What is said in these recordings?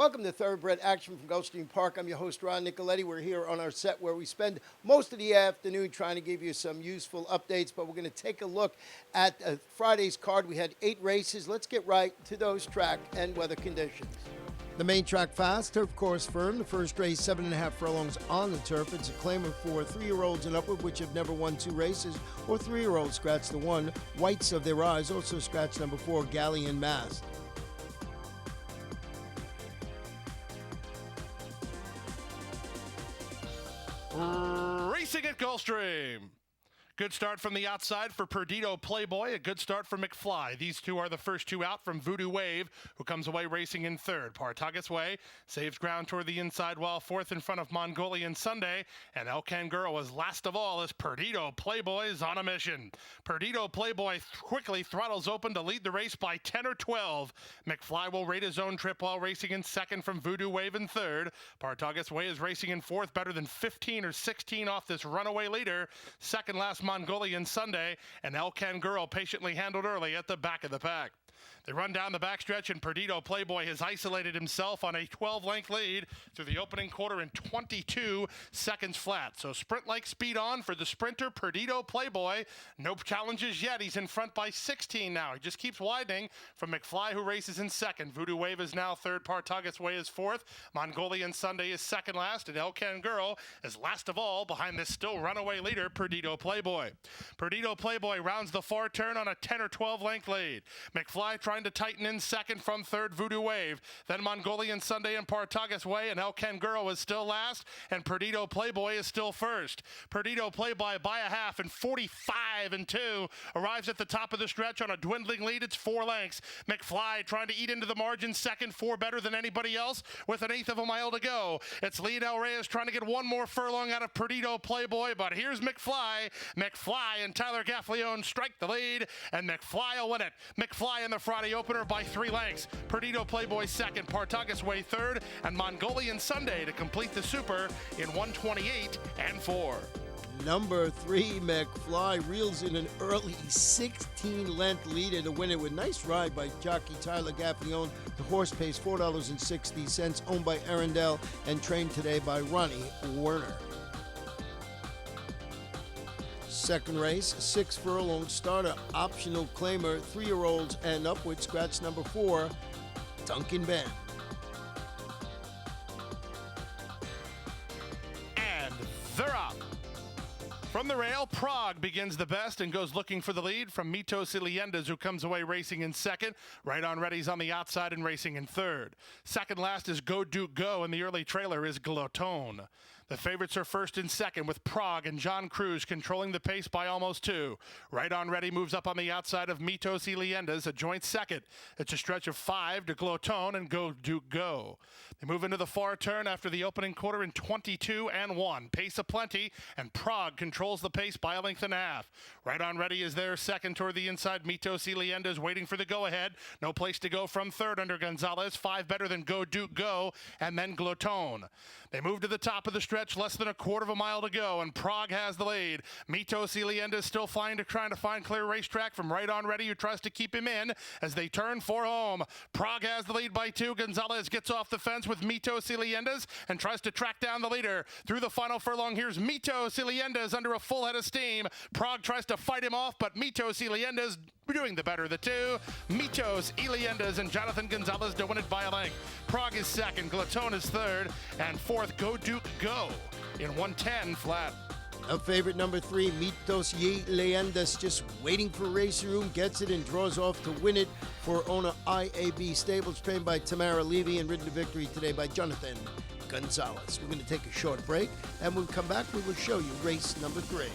Welcome to Thoroughbred Action from Gulfstream Park. I'm your host, Ron Nicoletti. We're here on our set where we spend most of the afternoon trying to give you some useful updates, but we're going to take a look at Friday's card. We had 8 races. Let's get right to those track and weather conditions. The main track fast, turf course firm. The first race, 7.5 furlongs on the turf. It's a claimer for 3-year-olds and upward, which have never won 2 races, or 3-year-olds scratch the 1. Whites of their eyes also scratch number 4, Galleon Mast. Racing at Gulfstream. Good start from the outside for Perdido, Playboy. A good start for McFly. These two are the first two out from Voodoo Wave, who comes away racing in third. Partagas Way saves ground toward the inside while fourth in front of Mongolian Sunday. And El Canguro is last of all as Perdido Playboy is on a mission. Perdido Playboy quickly throttles open to lead the race by 10 or 12. McFly will rate his own trip while racing in second from Voodoo Wave in third. Partagas Way is racing in fourth, better than 15 or 16 off this runaway leader. Second last Mongolian Sunday, and El Canguro patiently handled early at the back of the pack. They run down the backstretch, and Perdido Playboy has isolated himself on a 12-length lead through the opening quarter in 22 seconds flat. So sprint-like speed on for the sprinter, Perdido Playboy. No challenges yet. He's in front by 16 now. He just keeps widening from McFly, who races in second. Voodoo Wave is now third. Partagas Way is fourth. Mongolian Sunday is second last, and El Canguro is last of all behind this still runaway leader, Perdido Playboy. Perdido Playboy rounds the far turn on a 10 or 12-length lead. McFly trying to tighten in second from third, Voodoo Wave. Then Mongolian Sunday and Partagas Way, and El Canguro is still last, and Perdido Playboy is still first. Perdido Playboy by a half and 45 and 2 arrives at the top of the stretch on a dwindling lead. It's 4 lengths. McFly trying to eat into the margin, second, 4 better than anybody else with an eighth of a mile to go. It's Lionel Reyes trying to get one more furlong out of Perdido Playboy, but here's McFly. McFly and Tyler Gaffalione strike the lead, and McFly will win it. McFly in the Friday opener by 3 lengths. Perdido Playboy second, Partagas Way third, and Mongolian Sunday to complete the super in 128 and 4. Number 3, McFly reels in an early 16-length leader to win it with nice ride by jockey Tyler Gaffalione. The horse pays $4.60, owned by Arundel and trained today by Ronnie Werner. Second race, 6 furlong starter, optional claimer, 3-year-olds and upward, scratch number 4, Duncan Ben. And they're up. From the rail, Prague begins the best and goes looking for the lead from Mitos Leyendas, who comes away racing in second. Right on Ready's on the outside and racing in third. Second last is Go Duke Go, and the early trailer is Gloton. The favorites are first and second, with Prague and John Cruz controlling the pace by almost 2. Right on Ready moves up on the outside of Mitos Leyendas, a joint second. It's a stretch of 5 to Gloton and Go Duke Go. They move into the far turn after the opening quarter in 22 and 1. Pace aplenty, and Prague controls the pace by a length and a half. Right on Ready is there second toward the inside. Mitos Leyendas waiting for the go-ahead. No place to go from third under Gonzalez. 5 better than Go Duke Go, and then Gloton. They move to the top of the stretch, less than a quarter of a mile to go, and Prague has the lead. Mitos Leyendas still trying to find clear racetrack from Right on Ready, who tries to keep him in as they turn for home. Prague has the lead by 2. Gonzalez gets off the fence with Mitos Leyendas and tries to track down the leader. Through the final furlong, here's Mitos Leyendas under a full head of steam. Prague tries to fight him off, but Mitos Leyendas doing the better of the two. Mitos Leyendas and Jonathan Gonzalez to win it by a length. Prague is second, Gloton is third, and fourth, Go Duke Go in 110 flat. A favorite number 3, Mitos Leyendas, just waiting for racing room, gets it and draws off to win it for owner IAB Stables, trained by Tamara Levy and ridden to victory today by Jonathan Gonzalez. We're going to take a short break, and when we come back, we will show you race number 3.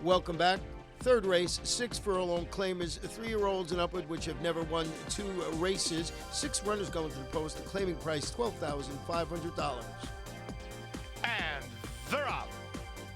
Welcome back. Third race, 6 furlong claimers, 3-year-olds and upward, which have never won 2 races. 6 runners going to the post. The claiming price, $12,500. And they're up.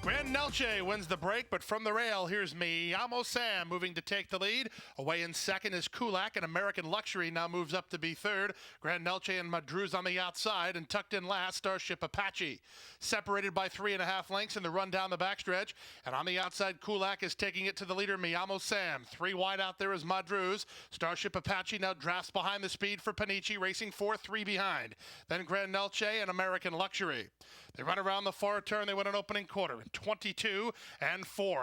Grand Nelce wins the break, but from the rail, here's Llamo Sam moving to take the lead. Away in second is Kulak, and American Luxury now moves up to be third. Grand Nelce and Madroos on the outside, and tucked in last, Starship Apache. Separated by 3.5 lengths in the run down the backstretch, and on the outside, Kulak is taking it to the leader, Llamo Sam. 3 wide out there is Madroos. Starship Apache now drafts behind the speed for Panici, racing 4-3 behind. Then Grand Nelce and American Luxury. They run around the far turn. They win an opening quarter in 22-4.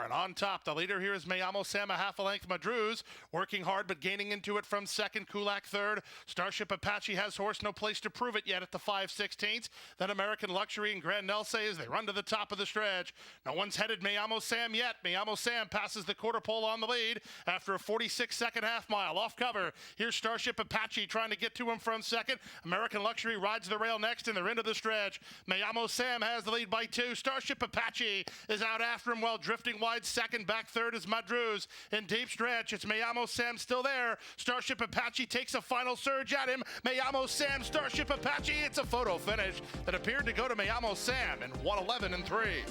And on top, the leader here is Llamo Sam, a half a length. Madroos working hard but gaining into it from second. Kulak third. Starship Apache has horse, no place to prove it yet at the 5/16. Then American Luxury and Grand Nelce as they run to the top of the stretch. No one's headed Llamo Sam yet. Llamo Sam passes the quarter pole on the lead after a 46-second half mile. Off cover, here's Starship Apache trying to get to him from second. American Luxury rides the rail next, and they're into the stretch. Llamo Sam has the lead by 2. Starship Apache is out after him while drifting wide second. Back third is Madroos. In deep stretch, it's Llamo Sam still there. Starship Apache takes a final surge at him. Llamo Sam, Starship Apache. It's a photo finish that appeared to go to Llamo Sam in 1:11-3.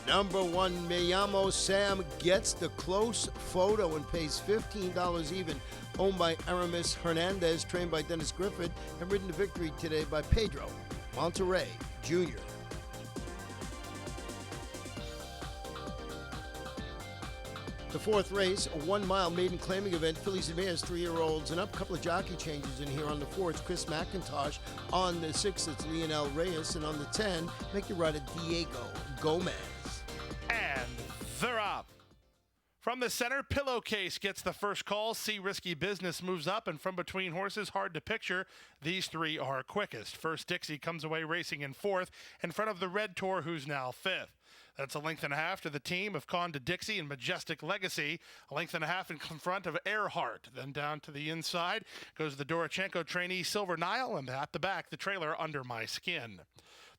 Number 1, Llamo Sam gets the close photo and pays $15 even. Owned by Aramis Hernandez, trained by Dennis Griffith, and ridden to victory today by Pedro Monterrey Jr. The 4th race, a 1-mile maiden claiming event, fillies and mares, 3-year-olds and up. Couple of jockey changes in here. On the 4, it's Chris McIntosh. On the 6, it's Lionel Reyes. And on the 10, make your rider Diego Gomez. And they're up. From the center, Pillowcase gets the first call. See Risky Business moves up, and from between horses, Hard to Picture, these 3 are quickest. First Dixie comes away racing in 4th, in front of the Red Tour, who's now 5th. That's a length and a half to the team of Con to Dixie and Majestic Legacy. A length and a half in front of Earhart. Then down to the inside goes the Dorochenko trainee Silver Nile, and at the back, the trailer Under My Skin.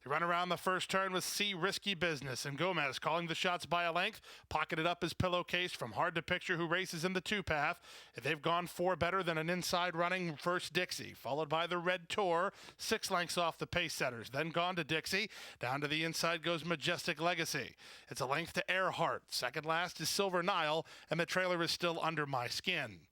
They run around the first turn with C Risky Business, and Gomez calling the shots by a length. Pocketed up his Pillowcase from Hard to Picture, who races in the 2-path. They've gone 4 better than an inside running First Dixie, followed by the Red Tour, 6 lengths off the pace setters. Then Gone to Dixie. Down to the inside goes Majestic Legacy. It's a length to Earhart. Second last is Silver Nile, and the trailer is still Under My Skin.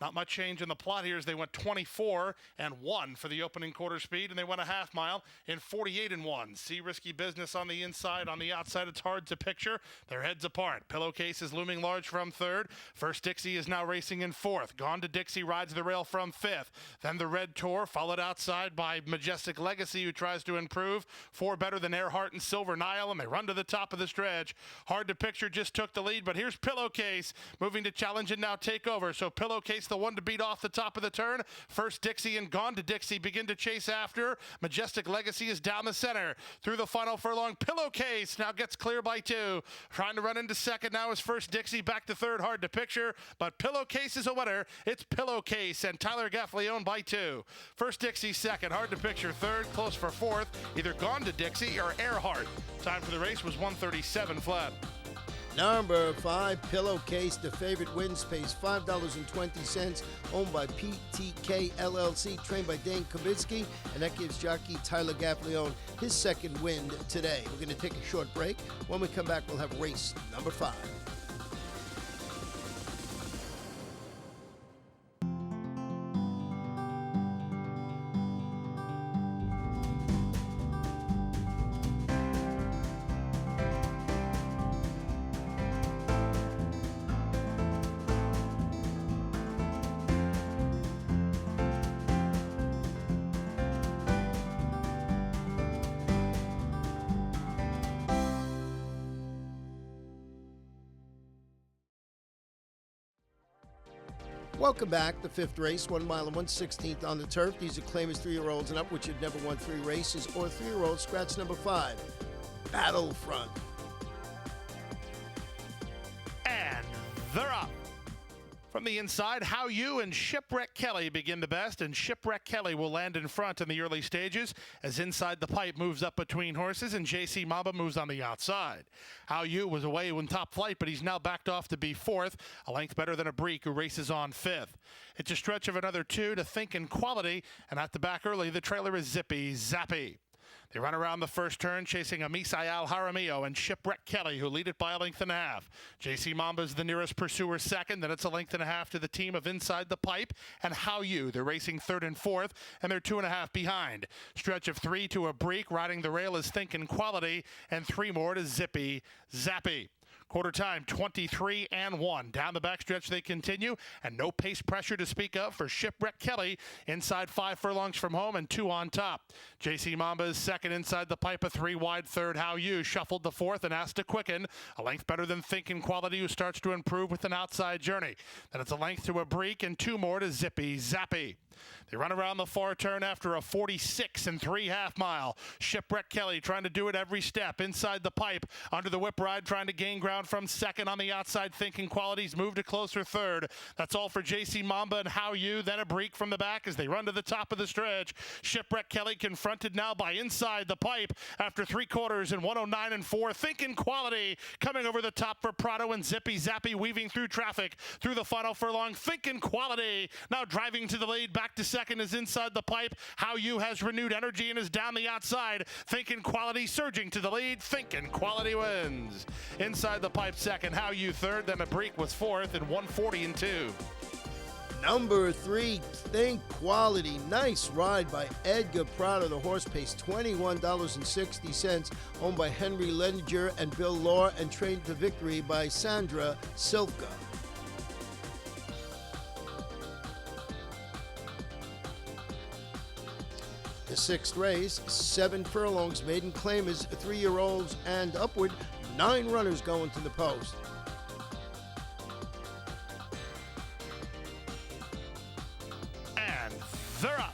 Not much change in the plot here as they went 24-1 for the opening quarter speed, and they went a half mile in 48-1. See Risky Business on the inside. On the outside, it's Hard to Picture. Their heads apart. Pillowcase is looming large from 3rd. First Dixie is now racing in 4th. Gone to Dixie rides the rail from 5th. Then the Red Tour, followed outside by Majestic Legacy, who tries to improve. 4 better than Earhart and Silver Nile, and they run to the top of the stretch. Hard to Picture just took the lead, but here's Pillowcase moving to challenge and now take over. So Pillowcase, the one to beat off the top of the turn. First Dixie and Gone to Dixie begin to chase after. Majestic Legacy is down the center. Through the final furlong, Pillowcase now gets clear by 2. Trying to run into second now is First Dixie, back to 3rd, Hard to Picture. But Pillowcase is a winner. It's Pillowcase and Tyler Gaffleone by 2. First Dixie second, Hard to Picture 3rd, close for 4th. Either Gone to Dixie or Earhart. Time for the race was 1:37 flat. Number 5, Pillowcase, the favorite, wins, pays $5.20, owned by PTK LLC, trained by Dane Kavitsky, and that gives jockey Tyler Gaffleone his 2nd win today. We're going to take a short break. When we come back, we'll have race number 5. Welcome back. The 5th race, 1 mile and 1/16 on the turf. These are claimers 3-year-olds and up, which have never won 3 races, or 3-year-olds. Scratch number 5, Battlefront. And they're up. From the inside, How You and Shipwreck Kelly begin the best, and Shipwreck Kelly will land in front in the early stages as Inside the Pipe moves up between horses and JC Mamba moves on the outside. How You was away when top flight, but he's now backed off to be fourth, a length better than a Breek who races on fifth. It's a stretch of another two to Thinkinquality, and at the back early, the trailer is Zippy Zappy. They run around the first turn, chasing Amisai Al Jaramillo and Shipwreck Kelly, who lead it by a length and a half. JC Mamba is the nearest pursuer second, then it's a length and a half to the team of Inside the Pipe and How You. They're racing third and fourth, and they're 2.5 behind. Stretch of three to a Breek, riding the rail is Thinkinquality, and three more to Zippy Zappy. Quarter time, 23-1. Down the backstretch they continue, and no pace pressure to speak of for Shipwreck Kelly. Inside 5 furlongs from home and 2 on top. JC Mamba is second Inside the Pipe, a 3 wide third. How You shuffled the fourth and asked to quicken. A length better than Thinkinquality, who starts to improve with an outside journey. Then it's a length to a Breek and 2 more to Zippy Zappy. They run around the far turn after a 46 3/2 mile. Shipwreck Kelly trying to do it every step. Inside the Pipe, under the whip ride, trying to gain ground from second on the outside. Thinkinquality's moved to closer third. That's all for JC Mamba and How You. Then a Breek from the back as they run to the top of the stretch. Shipwreck Kelly confronted now by Inside the Pipe after 3/4 and 109 4. Thinkinquality coming over the top for Prado and Zippy Zappy weaving through traffic through the final furlong. Thinkinquality now driving to the lead. Back to second is Inside the Pipe. How You has renewed energy and is down the outside. Thinkinquality surging to the lead. Thinkinquality wins. Inside the Pipe second. How You third. Then a Breek was fourth in 140 2. Number 3, Thinkinquality. Nice ride by Edgar Prado. The horse pays $21.60, owned by Henry Ledinger and Bill Law, and trained to victory by Sandra Silka. The 6th race, 7 furlongs, maiden claimers, 3-year-olds and upward, 9 runners going to the post. And they're up.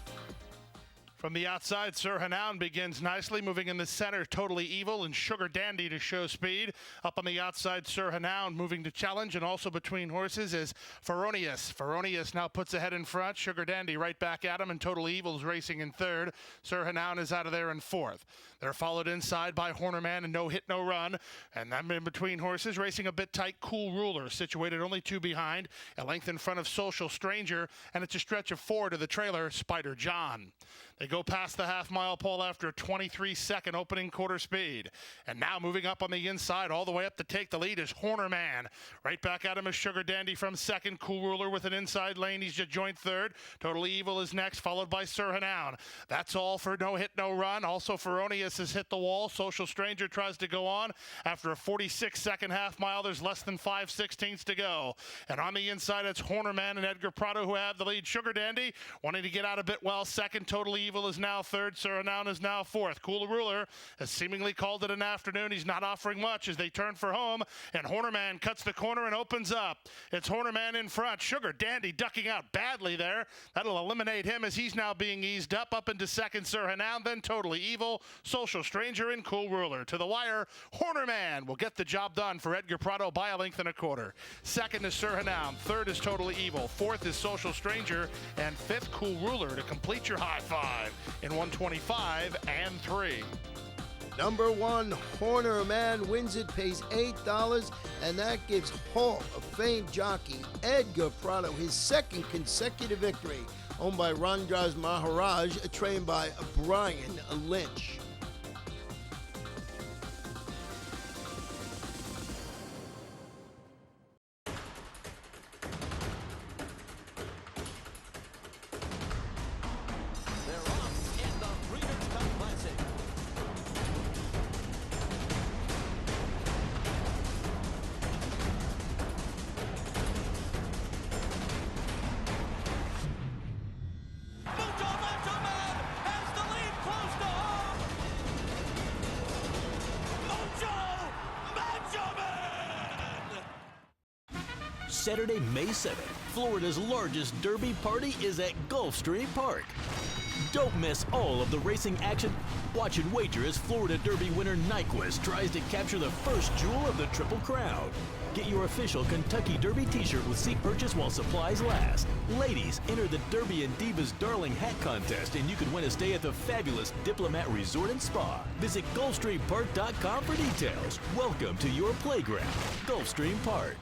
From the outside, Sir Hannoun begins nicely, moving in the center, Totally Evil and Sugar Dandy to show speed. Up on the outside, Sir Hannoun moving to challenge, and also between horses is Feronius. Feronius now puts ahead in front, Sugar Dandy right back at him, and Totally Evil is racing in third. Sir Hannoun is out of there in fourth. They're followed inside by Hornerman and No Hit No Run, and then in between horses, racing a bit tight, Cool Ruler, situated only 2 behind, a length in front of Social Stranger, and it's a stretch of 4 to the trailer, Spider John. They go past the half-mile pole after a 23-second opening quarter speed. And now moving up on the inside, all the way up to take the lead is Hornerman. Right back at him is Sugar Dandy from second. Cool Ruler with an inside lane. He's a joint third. Totally Evil is next, followed by Sir Hannoun. That's all for No Hit No Run. Also, Feronius has hit the wall. Social Stranger tries to go on. After a 46-second half-mile, there's less than 5/16 to go. And on the inside, it's Hornerman and Edgar Prado who have the lead. Sugar Dandy wanting to get out a bit well. Second, Totally Evil is now third. Sir Hannoun is now fourth. Cool Ruler has seemingly called it an afternoon. He's not offering much as they turn for home, and Hornerman cuts the corner and opens up. It's Hornerman in front. Sugar Dandy ducking out badly there. That'll eliminate him as he's now being eased up into second. Sir Hannoun, then Totally Evil, Social Stranger, and Cool Ruler. To the wire, Hornerman will get the job done for Edgar Prado by a length and a quarter. Second is Sir Hannoun. Third is Totally Evil. Fourth is Social Stranger. And fifth, Cool Ruler to complete your high five in 125 and 3. Number 1, Hornerman wins it, pays $8, and that gives Hall of Fame jockey Edgar Prado his second consecutive victory, owned by Randraz Maharaj, trained by Brian Lynch. Saturday, May 7th, Florida's largest Derby party is at Gulfstream Park. Don't miss all of the racing action. Watch and wager as Florida Derby winner Nyquist tries to capture the first jewel of the Triple Crown. Get your official Kentucky Derby t-shirt with seat purchase while supplies last. Ladies, enter the Derby and Divas Darling Hat Contest and you can win a stay at the fabulous Diplomat Resort and Spa. Visit GulfstreamPark.com for details. Welcome to your playground, Gulfstream Park.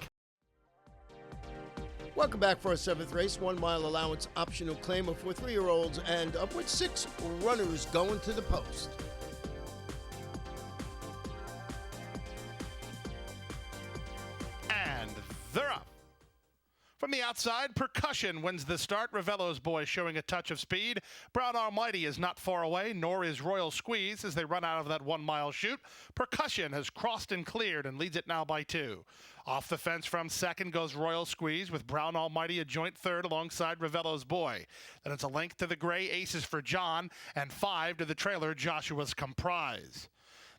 Welcome back for our 7th race, 1 mile allowance optional claimer for 3-year-olds and upwards 6 runners going to the post. And they're up. From the outside, Percussion wins the start. Ravello's Boy showing a touch of speed. Brown Almighty is not far away, nor is Royal Squeeze as they run out of that 1 mile chute. Percussion has crossed and cleared and leads it now by 2. Off the fence from second goes Royal Squeeze with Brown Almighty a joint third alongside Ravello's Boy. Then it's a length to the gray Aces for John and 5 to the trailer Joshua's Comprise.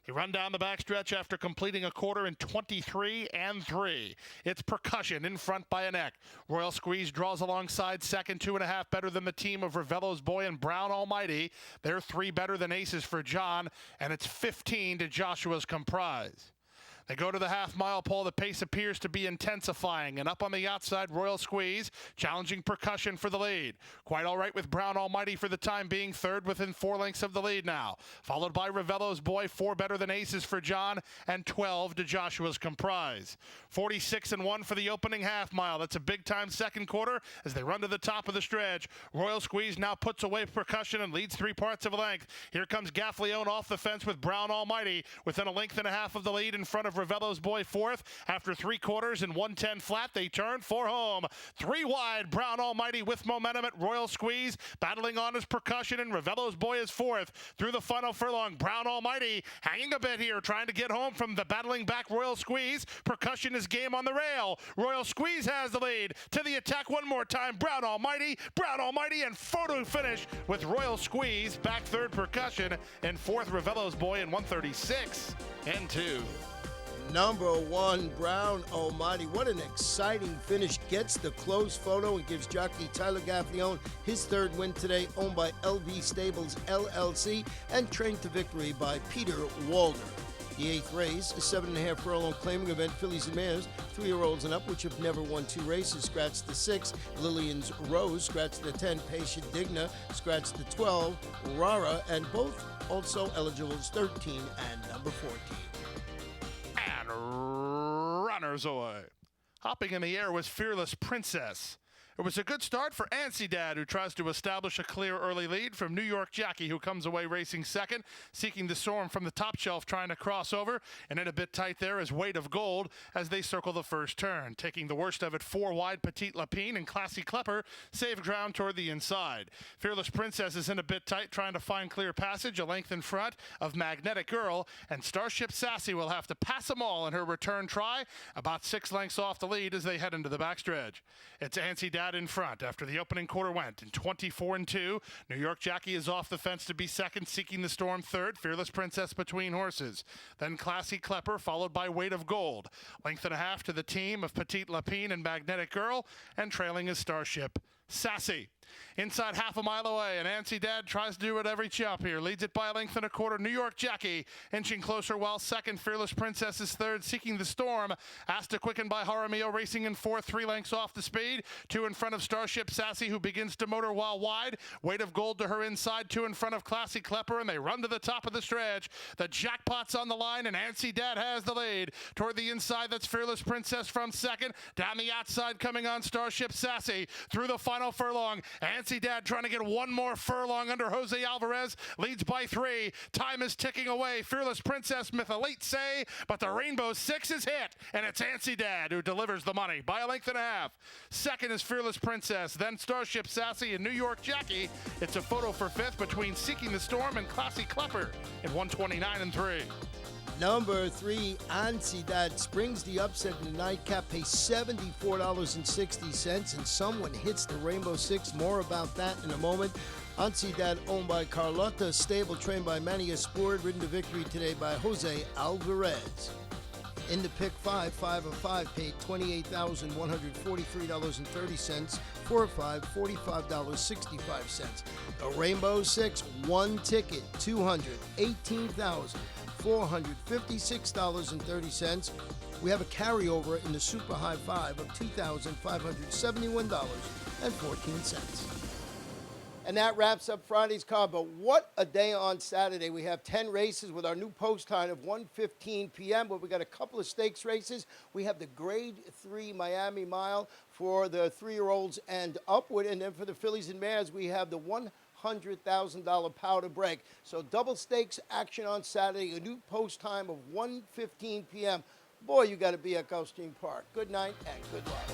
They run down the backstretch after completing a quarter in 23 and 3. It's Percussion in front by a neck. Royal Squeeze draws alongside second, 2.5 better than the team of Ravello's Boy and Brown Almighty. They're 3 better than Aces for John, and it's 15 to Joshua's Comprise. They go to the half-mile pole. The pace appears to be intensifying. And up on the outside, Royal Squeeze, challenging Percussion for the lead. Quite all right with Brown Almighty for the time being, third within 4 lengths of the lead now. Followed by Ravello's Boy, 4 better than Aces for John, and 12 to Joshua's Comprise. 46 and 1 for the opening half-mile. That's a big-time second quarter as they run to the top of the stretch. Royal Squeeze now puts away Percussion and leads 3 parts of a length. Here comes Gaffleone off the fence with Brown Almighty within a length and a half of the lead in front of Ravello's Boy fourth. After 3 quarters and 110 flat, they turn for home. 3 wide, Brown Almighty with momentum at Royal Squeeze. Battling on his Percussion, and Ravello's Boy is fourth. Through the final furlong, Brown Almighty hanging a bit here, trying to get home from the battling back Royal Squeeze. Percussion is game on the rail. Royal Squeeze has the lead. To the attack one more time, Brown Almighty, and photo finish with Royal Squeeze. Back third, Percussion, and fourth, Ravello's Boy in 136 and 2. Number 1, Brown Almighty. What an exciting finish. Gets the close photo and gives jockey Tyler Gaffleone his 3rd win today, owned by LV Stables LLC and trained to victory by Peter Walder. The 8th race, a 7.5 furlong claiming event, fillies and mares, 3-year-olds and up, which have never won 2 races, scratched the 6. Lillian's Rose scratched the 10. Patient Digna scratched the 12. Rara, and both also eligible as 13 and number 14. And runners away. Hopping in the air was Fearless Princess. It was a good start for Ansiedad, who tries to establish a clear early lead from New York Jackie, who comes away racing second, seeking the storm from the top shelf, trying to cross over, and in a bit tight there is Weight of Gold as they circle the first turn. Taking the worst of it, 4 wide, Petite Lapine and Classy Klepper save ground toward the inside. Fearless Princess is in a bit tight, trying to find clear passage, a length in front of Magnetic Girl, and Starship Sassy will have to pass them all in her return try, about 6 lengths off the lead as they head into the backstretch. It's Ansiedad in front after the opening quarter went in 24 and 2. New York Jackie is off the fence to be second, seeking the storm third. Fearless Princess between horses. Then Classy Klepper, followed by Weight of Gold. Length and a half to the team of Petite Lapine and Magnetic Girl, and trailing is Starship Sassy. Inside half a mile away, and Ansiedad tries to do it every chop here. Leads it by a length and a quarter. New York Jackie inching closer while second. Fearless Princess is third, seeking the storm. Asked to quicken by Jaramillo, racing in fourth, 3 lengths off the speed. 2 in front of Starship Sassy, who begins to motor while wide. Weight of Gold to her inside, 2 in front of Classy Klepper, and they run to the top of the stretch. The jackpot's on the line, and Ansiedad has the lead. Toward the inside, that's Fearless Princess from second. Down the outside, coming on Starship Sassy. Through the final furlong, Ansiedad trying to get 1 more furlong under Jose Alvarez, leads by 3. Time is ticking away. Fearless Princess with a late say, but the Rainbow 6 is hit, and it's Ansiedad who delivers the money by a length and a half. Second is Fearless Princess, then Starship Sassy and New York Jackie. It's a photo for 5th between Seeking the Storm and Classy Klepper at 129 and 3. Number 3, Ansiedad springs the upset in the nightcap, pays $74.60, and someone hits the Rainbow 6. More about that in a moment. Ansiedad, owned by Carlotta Stable, trained by Manny Esport, ridden to victory today by Jose Alvarez. In the pick 5 of 5, paid $28,143.30 45, $45.65. The Rainbow Six, one ticket, $218,456.30. We have a carryover in the Super High Five of $2,571.14. And that wraps up Friday's card. But what a day on Saturday. We have 10 races with our new post time of 1:15 p.m. But we got a couple of stakes races. We have the Grade 3 Miami Mile for the 3-year-olds and upward. And then for the fillies and mares, we have the $100,000 powder break. So double stakes action on Saturday. A new post time of 1:15 p.m. Boy, you got to be at Gulfstream Park. Good night and good luck.